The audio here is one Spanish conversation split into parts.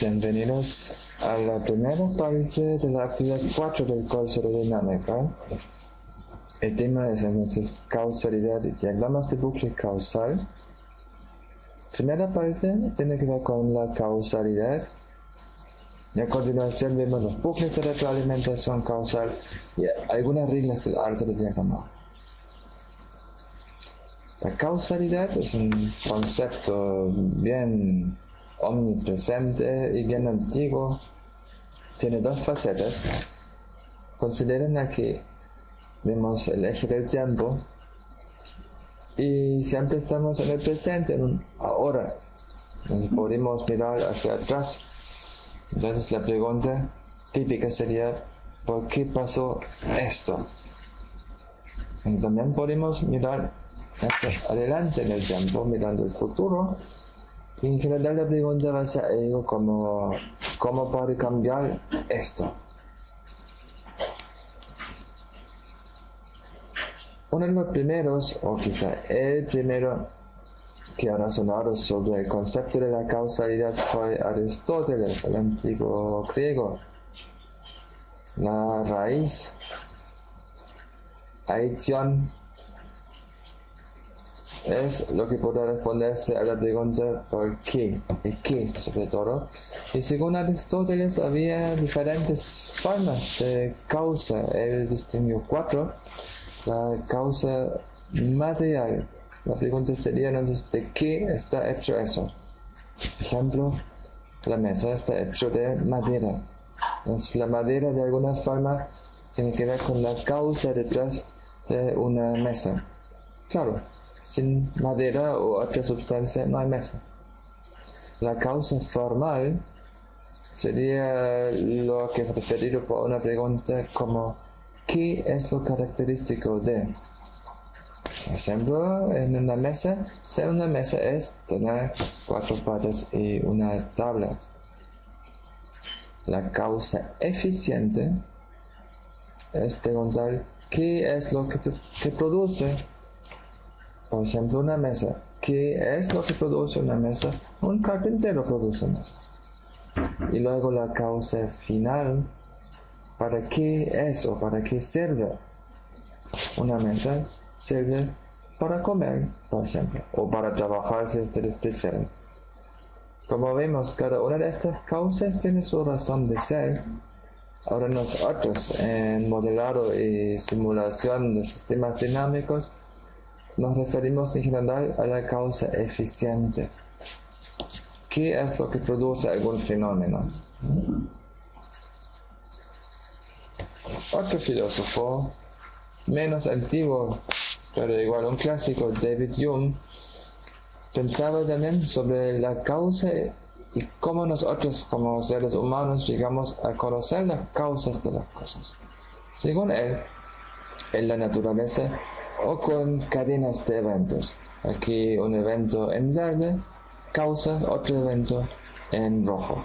Bienvenidos a la primera parte de la actividad 4 del curso de dinámica. El tema es entonces causalidad y diagramas de bucle causal. Primera parte tiene que ver con la causalidad. Y a continuación vemos los bucles de retroalimentación causal y algunas reglas del arte de diagrama. La causalidad es un concepto bien omnipresente y bien antiguo. Tiene dos facetas. Consideren aquí, vemos el eje del tiempo y siempre estamos en el presente, en un ahora. Entonces podemos mirar hacia atrás. Entonces la pregunta típica sería, ¿por qué pasó esto? Y también podemos mirar hacia adelante en el tiempo, mirando el futuro. Y en general la pregunta va a ser algo como, ¿cómo puede cambiar esto? Uno de los primeros, o quizá el primero que ha razonado sobre el concepto de la causalidad fue Aristóteles, el antiguo griego. La raíz, aition, es lo que podrá responderse a la pregunta ¿por qué? ¿El qué sobre todo? Y según Aristóteles había diferentes formas de causa. Él distinguió 4. La causa material. La pregunta sería entonces ¿de qué está hecho eso? Por ejemplo, la mesa está hecha de madera. Entonces la madera de alguna forma tiene que ver con la causa detrás de una mesa. Claro. Sin madera o otra sustancia no hay mesa. La causa formal sería lo que es referido por una pregunta como ¿qué es lo característico de? Por ejemplo, en una mesa, ser una mesa es tener 4 patas y una tabla. La causa eficiente es preguntar ¿qué es lo que produce? Por ejemplo, una mesa. ¿Qué es lo que produce una mesa? Un carpintero produce mesas. Y luego la causa final. ¿Para qué es o para qué sirve? Una mesa sirve para comer, por ejemplo, o para trabajar si ustedes prefieren. Como vemos, cada una de estas causas tiene su razón de ser. Ahora nosotros, en modelado y simulación de sistemas dinámicos, nos referimos en general a la causa eficiente. ¿Qué es lo que produce algún fenómeno? Otro filósofo, menos antiguo, pero igual un clásico, David Hume, pensaba también sobre la causa y cómo nosotros como seres humanos llegamos a conocer las causas de las cosas. Según él, en la naturaleza ocurren cadenas de eventos. Aquí un evento en verde causa otro evento en rojo.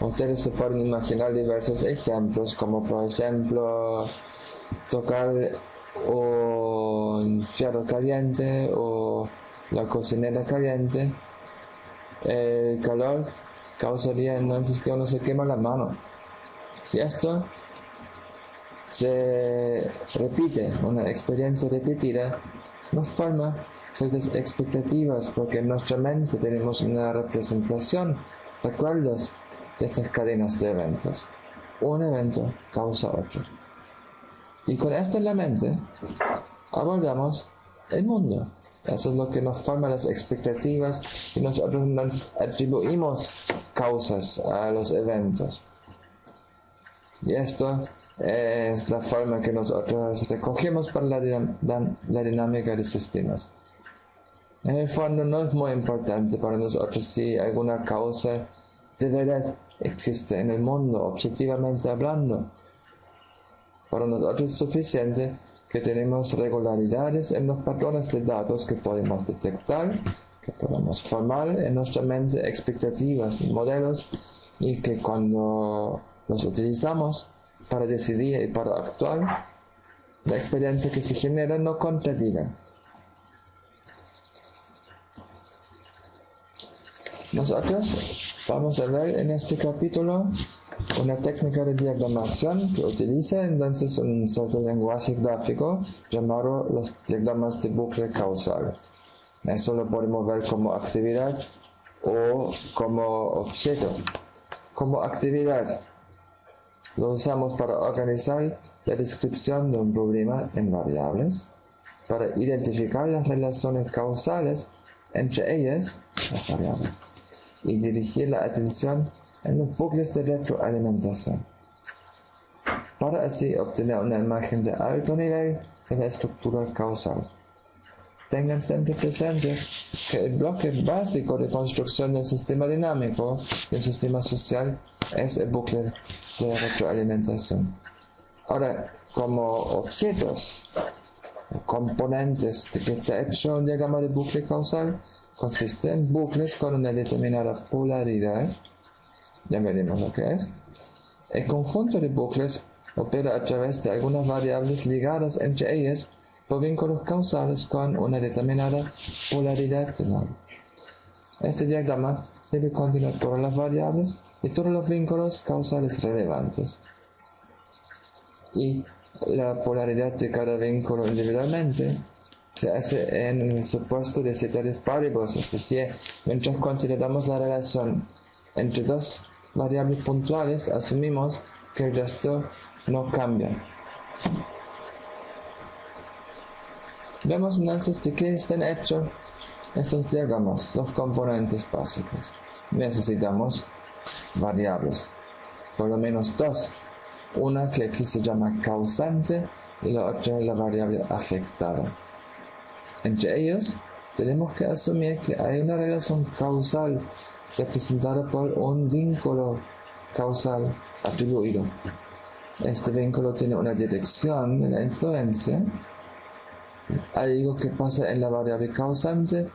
Ustedes se pueden imaginar diversos ejemplos, como por ejemplo tocar un fierro caliente o la cocinera caliente. El calor causaría entonces que uno se quema la mano. Si esto se repite, una experiencia repetida, nos forma ciertas expectativas porque en nuestra mente tenemos una representación, recuerdos de estas cadenas de eventos. Un evento causa otro. Y con esto en la mente, abordamos el mundo. Eso es lo que nos forma las expectativas y nosotros nos atribuimos causas a los eventos. Y esto es la forma que nosotros recogemos para la dinámica de sistemas. En el fondo no es muy importante para nosotros si alguna causa de verdad existe en el mundo, objetivamente hablando. Para nosotros es suficiente que tenemos regularidades en los patrones de datos que podemos detectar, que podemos formar en nuestra mente expectativas y modelos, y que cuando los utilizamos para decidir y para actuar, la experiencia que se genera no contradiga. Nosotros Vamos a ver en este capítulo una técnica de diagramación que utiliza entonces un cierto lenguaje gráfico llamado los diagramas de bucle causal. Eso lo podemos ver como actividad o como objeto. Como actividad lo usamos para organizar la descripción de un problema en variables, para identificar las relaciones causales entre ellas, las variables, y dirigir la atención en los bucles de retroalimentación, para así obtener una imagen de alto nivel de la estructura causal. Tengan siempre presente que el bloque básico de construcción del sistema dinámico y el sistema social es el bucle de retroalimentación. Ahora, como objetos o componentes de que está hecho un diagrama de bucle causal, consiste en bucles con una determinada polaridad. Ya veremos lo que es. El conjunto de bucles opera a través de algunas variables ligadas entre ellas por vínculos causales con una determinada polaridad del lado. Este diagrama debe contener todas las variables y todos los vínculos causales relevantes. Y la polaridad de cada vínculo individualmente se hace en el supuesto de ceteris paribus, es decir, mientras consideramos la relación entre dos variables puntuales, asumimos que el resto no cambia. Vemos entonces de qué están hechos estos diagramas, los componentes básicos. Necesitamos variables, por lo menos dos. Una que aquí se llama causante y la otra la variable afectada. Entre ellos tenemos que asumir que hay una relación causal representada por un vínculo causal atribuido. Este vínculo tiene una dirección de la influencia. Algo que pasa en la variable causante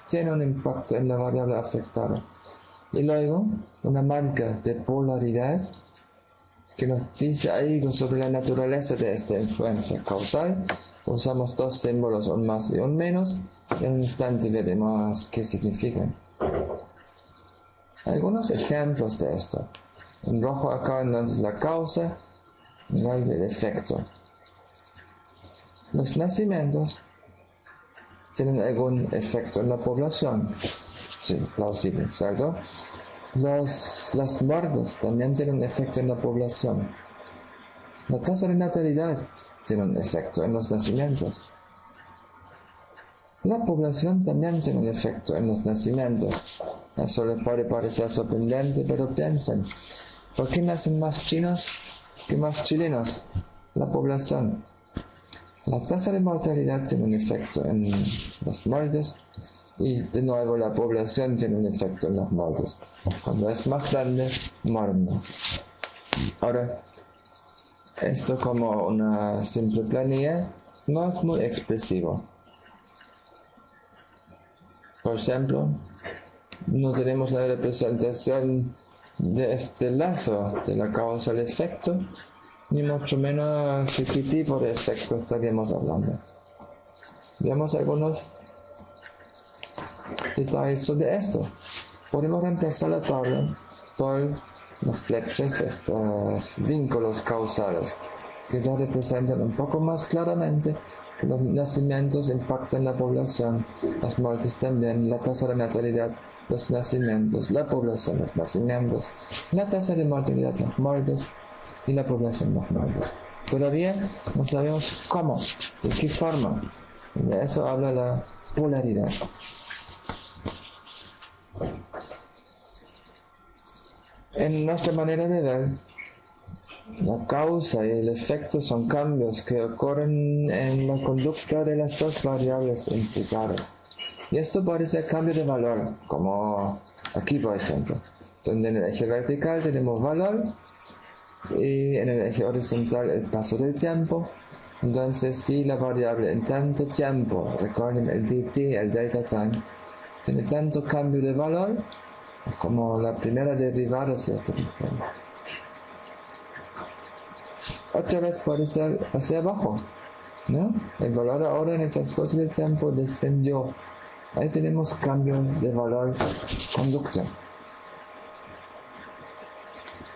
tiene un impacto en la variable afectada. Y luego una marca de polaridad que nos dice algo sobre la naturaleza de esta influencia causal. Usamos dos símbolos, un más y un menos, y en un instante veremos qué significan. Algunos ejemplos de esto. En rojo acá entonces la causa y el efecto. Los nacimientos tienen algún efecto en la población. Sí, plausible, ¿cierto? Las muertes también tienen efecto en la población. La tasa de natalidad tiene un efecto en los nacimientos. La población también tiene un efecto en los nacimientos. Eso les puede parecer sorprendente, pero piensen, ¿por qué nacen más chinos que más chilenos? La población. La tasa de mortalidad tiene un efecto en las muertes y de nuevo la población tiene un efecto en las muertes. Cuando es más grande, mueren más. Ahora, esto como una simple planilla no es muy expresivo. Por ejemplo, no tenemos la representación de este lazo de la causa al efecto, ni mucho menos de qué tipo de efecto estaríamos hablando. Veamos algunos detalles sobre esto. Podemos reemplazar la tabla por las flechas, estos vínculos causales, que ya representan un poco más claramente que los nacimientos impactan la población, las muertes también, la tasa de natalidad, los nacimientos, la población, los nacimientos, la tasa de mortalidad, las muertes y la población, los muertos. Todavía no sabemos cómo, de qué forma. De eso habla la polaridad. En nuestra manera de ver, la causa y el efecto son cambios que ocurren en la conducta de las dos variables implicadas. Y esto puede ser cambio de valor, como aquí por ejemplo, donde en el eje vertical tenemos valor y en el eje horizontal el paso del tiempo. Entonces si la variable en tanto tiempo, recuerden el dt, el delta time, tiene tanto cambio de valor como la primera derivada, ¿cierto? Otra vez puede ser hacia abajo, ¿no? El valor ahora en el transcurso del tiempo descendió. Ahí tenemos cambio de valor conducta.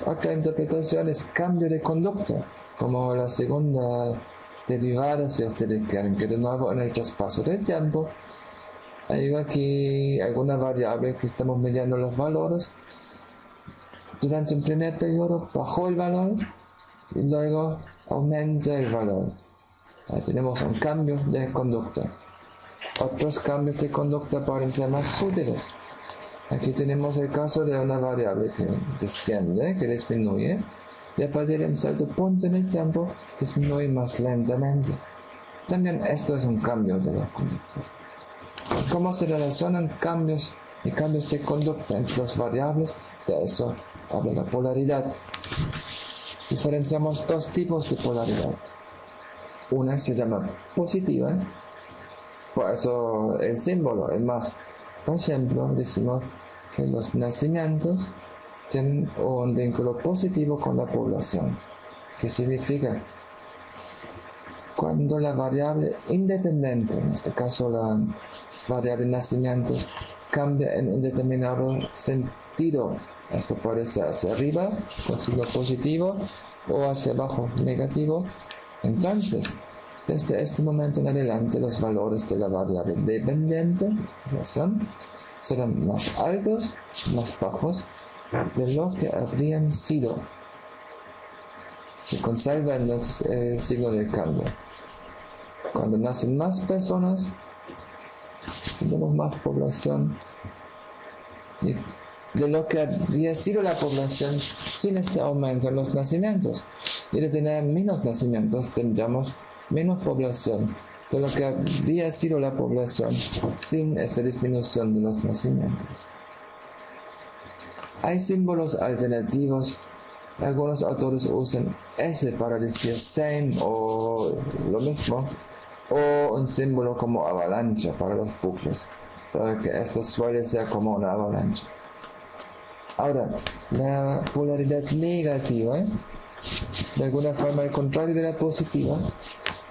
Otra interpretación es cambio de conducta, como la segunda derivada, si ustedes quieren, que de nuevo en el traspaso del tiempo hay aquí alguna variable que estamos midiendo los valores. Durante un primer periodo bajó el valor y luego aumenta el valor. Ahí tenemos un cambio de conducta. Otros cambios de conducta pueden ser más sutiles. Aquí tenemos el caso de una variable que desciende, que disminuye, y a partir de un cierto punto en el tiempo disminuye más lentamente. También esto es un cambio de las conductas. ¿Cómo se relacionan cambios y cambios de conducta entre las variables? De eso habla la polaridad. Diferenciamos dos tipos de polaridad. Una se llama positiva, por eso el símbolo es más. Por ejemplo, decimos que los nacimientos tienen un vínculo positivo con la población. ¿Qué significa? Cuando la variable independiente, en este caso la variable nacimientos, cambia en un determinado sentido, esto puede ser hacia arriba, con signo positivo, o hacia abajo, negativo, entonces, desde este momento en adelante, los valores de la variable dependiente, población, serán más altos, más bajos, de lo que habrían sido. Se conserva entonces el signo del cambio. Cuando nacen más personas, tenemos más población, y de lo que habría sido la población sin este aumento en los nacimientos. Y de tener menos nacimientos tendríamos menos población de lo que habría sido la población sin esta disminución de los nacimientos. Hay símbolos alternativos. Algunos autores usan S para decir same o lo mismo, o un símbolo como avalancha para los bucles, para que esto suele ser como una avalancha. Ahora, la polaridad negativa, de alguna forma el contrario de la positiva,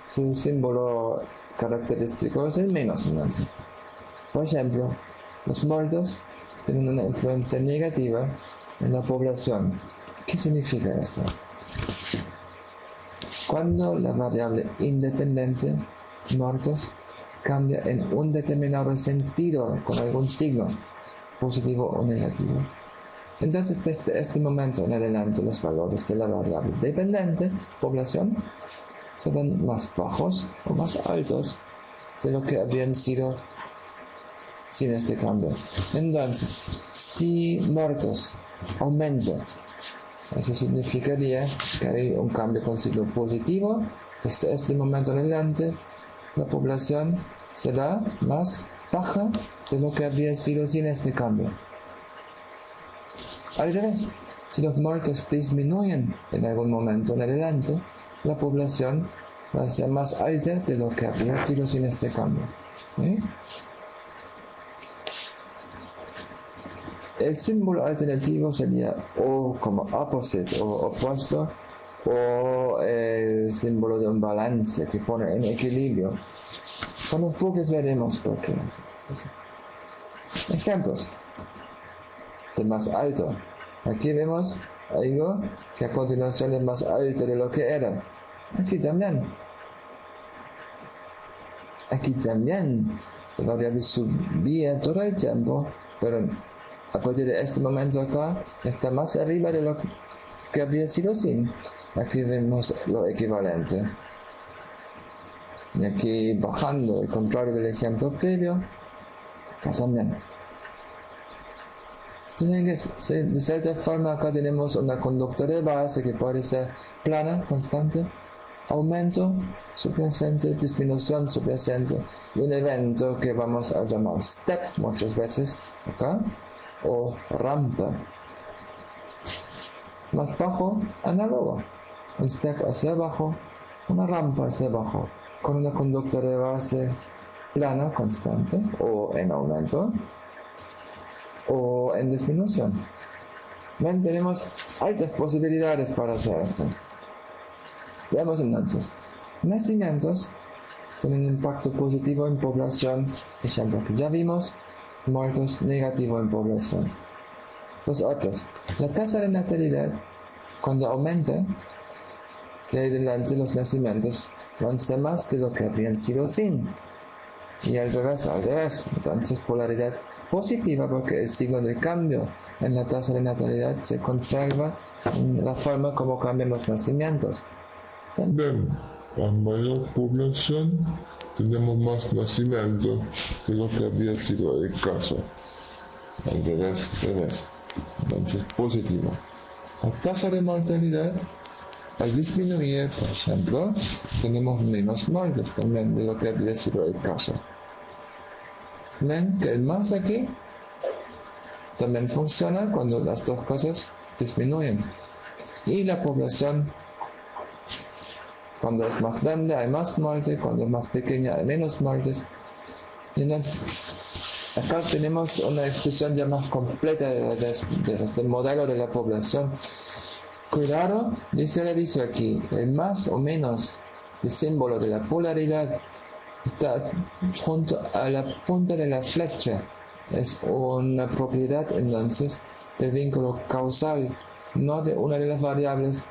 su símbolo característico es el menos entonces. Por ejemplo, los muertos tienen una influencia negativa en la población. ¿Qué significa esto? Cuando la variable independiente, muertos, cambia en un determinado sentido con algún signo, positivo o negativo, entonces desde este momento en adelante los valores de la variable dependiente, población, serán más bajos o más altos de lo que habrían sido sin este cambio. Entonces, si muertos aumenta, eso significaría que hay un cambio con signo positivo. Desde este momento en adelante, la población será más baja de lo que habría sido sin este cambio. Al revés, si los muertos disminuyen en algún momento en adelante, la población va a ser más alta de lo que habría sido sin este cambio. ¿Sí? El símbolo alternativo sería O como opposite o opuesto, o el símbolo de un balance que pone en equilibrio. Con los bucles veremos por qué. Ejemplos de más alto. Aquí vemos algo que a continuación es más alto de lo que era. Aquí también. Aquí también la variable subía todo el tiempo, pero a partir de este momento acá está más arriba de lo que habría sido sin. Aquí vemos lo equivalente. Y aquí bajando el contrario del ejemplo previo, acá también. De cierta forma acá tenemos una conducta de base que puede ser plana, constante, aumento subyacente, disminución subyacente, y un evento que vamos a llamar step muchas veces acá, o rampa. Más bajo, análogo, un step hacia abajo, una rampa hacia abajo, con una conducta de base plana, constante, o en aumento, o en disminución. Ven, tenemos altas posibilidades para hacer esto. Veamos entonces. Nacimientos tienen impacto positivo en población, ejemplo que ya vimos, muertos negativo en población. Los otros, la tasa de natalidad Cuando aumenta, de ahí adelante los nacimientos van a ser más de lo que habrían sido sin. Y al revés. Entonces polaridad positiva porque el signo de cambio en la tasa de natalidad se conserva en la forma como cambian los nacimientos. Bien, a mayor población tenemos más nacimiento de lo que había sido el caso. Al revés. Entonces positivo. La tasa de mortalidad, al disminuir, por ejemplo, tenemos menos muertes también de lo que había sido el caso. Ven que el más aquí también funciona cuando las dos cosas disminuyen. Y la población, cuando es más grande hay más muertes, cuando es más pequeña hay menos muertes. Y entonces, acá tenemos una expresión ya más completa del modelo de la población. Cuidado, dice el aviso aquí, el más o menos, el símbolo de la polaridad, está junto a la punta de la flecha. Es una propiedad entonces del vínculo causal, no de una de las variables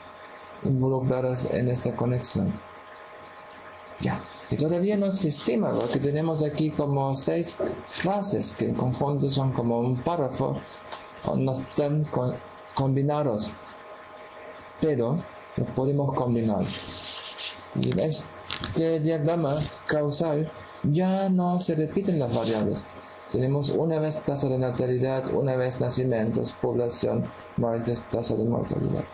involucradas en esta conexión. Ya, y todavía no es sistema, porque tenemos aquí como 6 frases que en conjunto son como un párrafo o no están combinados, pero los podemos combinar. Y en este diagrama causal ya no se repiten las variables. Tenemos una vez tasa de natalidad, una vez nacimientos, población, muertes, tasa de mortalidad.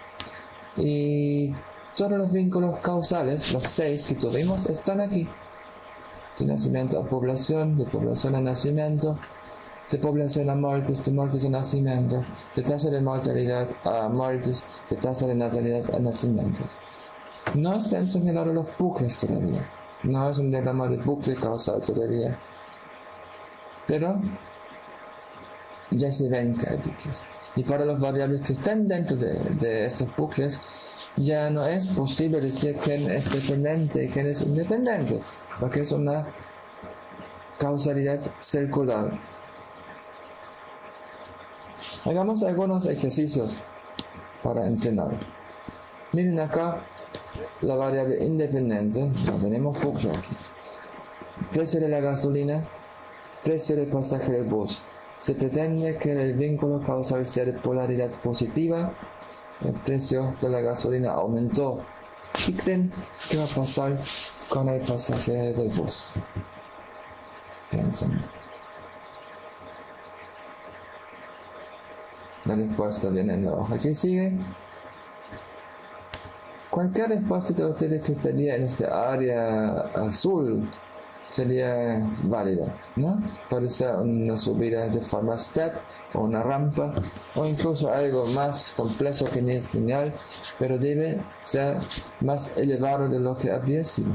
Y todos los vínculos causales, los 6 que tuvimos, están aquí. De nacimiento a población, de población a nacimiento, de población a muertes, de muertes a nacimiento, de tasa de mortalidad a muertes, de tasa de natalidad a nacimientos. No se han señalado los bucles todavía. No es un diagrama de bucle causal todavía. Pero ya se ven que hay bucles. Y para las variables que están dentro de estos bucles, ya no es posible decir quién es dependiente y quién es independiente, porque es una causalidad circular. Hagamos algunos ejercicios para entrenar. Miren acá la variable independiente, no tenemos bucle aquí. Precio de la gasolina, precio del pasaje del bus. Se pretende que el vínculo causal sea de polaridad positiva. El precio de la gasolina aumentó. ¿Qué creen que va a pasar con el pasaje del bus? Piensen. La respuesta viene en la hoja que sigue. Cualquier respuesta de ustedes que estaría en esta área azul sería válida, ¿no? Puede ser una subida de forma step o una rampa o incluso algo más complejo que ni es lineal, pero debe ser más elevado de lo que habría sido.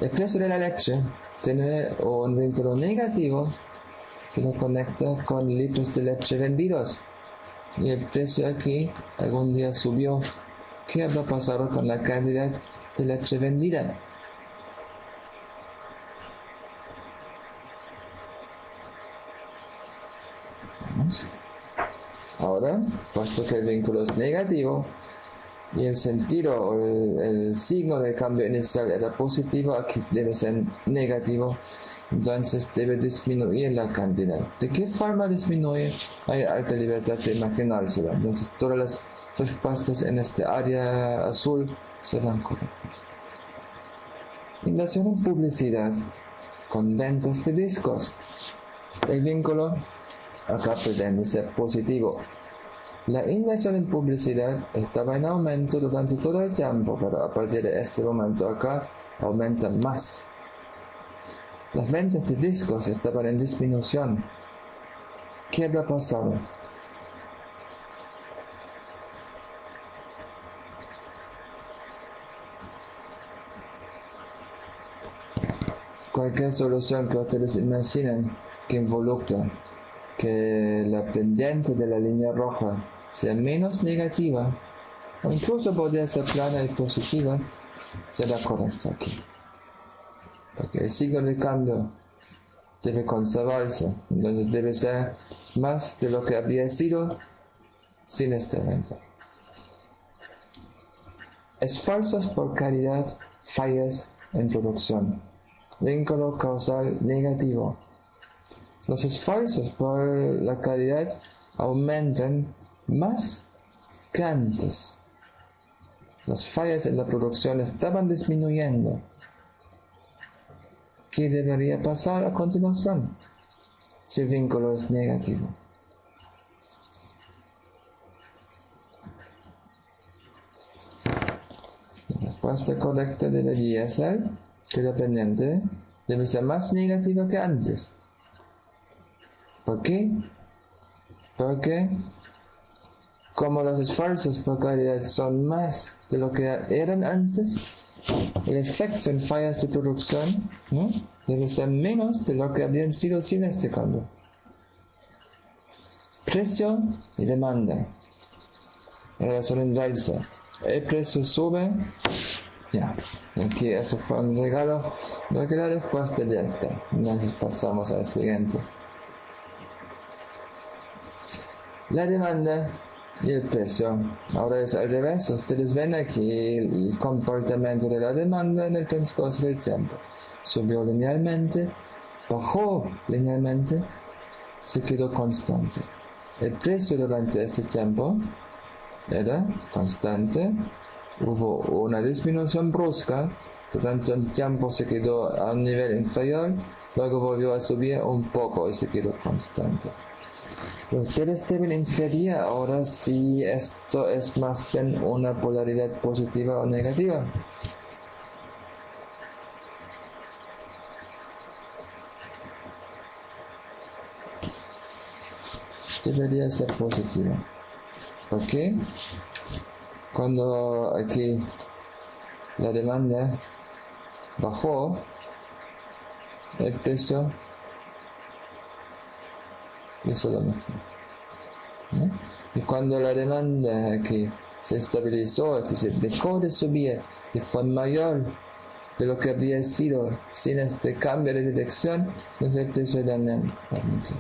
El precio de la leche tiene un vínculo negativo que lo conecta con litros de leche vendidos. Y el precio aquí algún día subió. ¿Qué habrá pasado con la cantidad de leche vendida? Vamos. Ahora, puesto que el vínculo es negativo y el sentido o el signo del cambio inicial era positivo, aquí debe ser negativo. Entonces debe disminuir la cantidad. ¿De qué forma disminuye? Hay alta libertad de imaginárselo. Entonces todas las respuestas en este área azul serán correctas. Inversión en publicidad con ventas de discos. El vínculo acá pretende ser positivo. La inversión en publicidad estaba en aumento durante todo el tiempo, pero a partir de este momento acá aumenta más. Las ventas de discos estaban en disminución. ¿Qué habrá pasado? Cualquier solución que ustedes imaginen que involucre que la pendiente de la línea roja sea menos negativa, o incluso podría ser plana y positiva, será correcto aquí. Porque el signo de cambio debe conservarse, entonces debe ser más de lo que habría sido sin este evento. Esfuerzos por caridad, fallas en producción. Vínculo causal negativo. Los esfuerzos por la caridad aumentan más que antes. Las fallas en la producción estaban disminuyendo. ¿Qué debería pasar a continuación si el vínculo es negativo? La respuesta correcta debería ser que el dependiente debe ser más negativo que antes. ¿Por qué? Porque como los esfuerzos por caridad son más de lo que eran antes, el efecto en fallas de producción debe ser menos de lo que habrían sido sin este cambio. Precio y demanda. Relación inversa. El precio sube. Ya, aquí eso fue un regalo. No que la respuesta directa. Entonces pasamos al siguiente. La demanda y el precio. Ahora es al revés. Ustedes ven aquí el comportamiento de la demanda en el transcurso del tiempo. Subió linealmente, bajó linealmente, se quedó constante. El precio durante este tiempo era constante. Hubo una disminución brusca. Durante un tiempo se quedó a un nivel inferior. Luego volvió a subir un poco y se quedó constante. Ustedes deben inferir ahora si esto es más bien una polaridad positiva o negativa. Debería ser positiva. ¿Por qué? Cuando aquí la demanda bajó, el precio hizo lo mismo. Y cuando la demanda aquí se estabilizó, es decir, dejó de subir y fue mayor de lo que habría sido sin este cambio de dirección, entonces el precio también aumentó.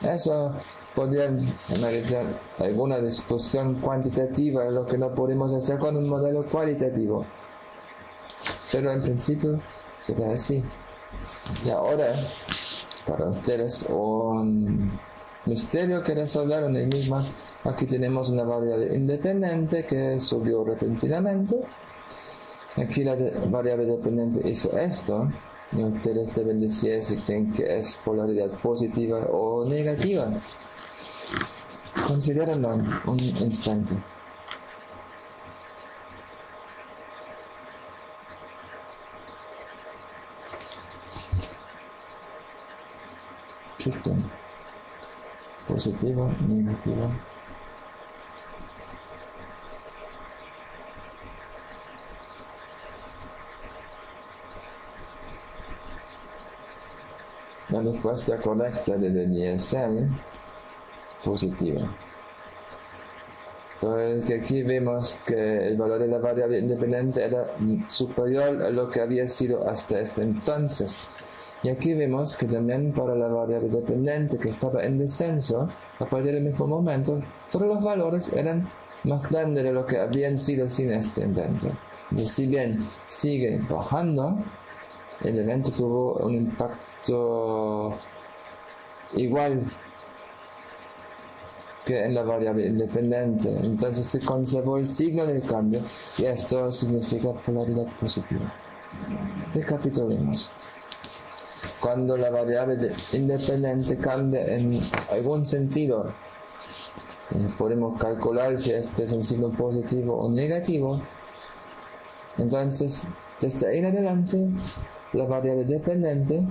Eso podría ameritar alguna discusión cuantitativa, lo que no podemos hacer con un modelo cualitativo. Pero en principio será así. Y ahora, para ustedes, un misterio que resolver un enigma. Aquí tenemos una variable independiente que subió repentinamente. Aquí la variable dependiente hizo esto. Y ustedes deben decir si creen que es polaridad positiva o negativa. Considérenlo un instante. ¿Qué creen? ¿Positivo? ¿Negativo? La respuesta correcta debería ser positiva. Porque aquí vemos que el valor de la variable independiente era superior a lo que había sido hasta este entonces. Y aquí vemos que también para la variable dependiente que estaba en descenso, a partir del mismo momento, todos los valores eran más grandes de lo que habían sido sin este evento. Y si bien sigue bajando, el evento tuvo un impacto igual que en la variable independiente. Entonces se conservó el signo del cambio y esto significa polaridad positiva. Recapitulemos. Cuando la variable independiente cambia en algún sentido, podemos calcular si este es un signo positivo o negativo. Entonces, desde ahí en adelante, la variable dependiente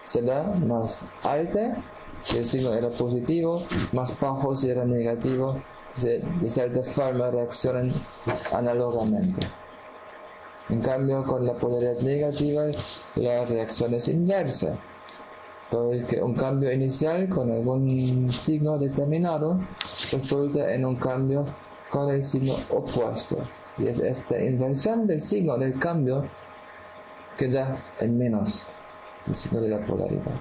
será más alta si el signo era positivo, más bajo si era negativo. De cierta forma reaccionan análogamente. En cambio, con la polaridad negativa, la reacción es inversa, porque un cambio inicial con algún signo determinado resulta en un cambio con el signo opuesto. Y es esta inversión del signo del cambio que da el menos. sino de la polaridad.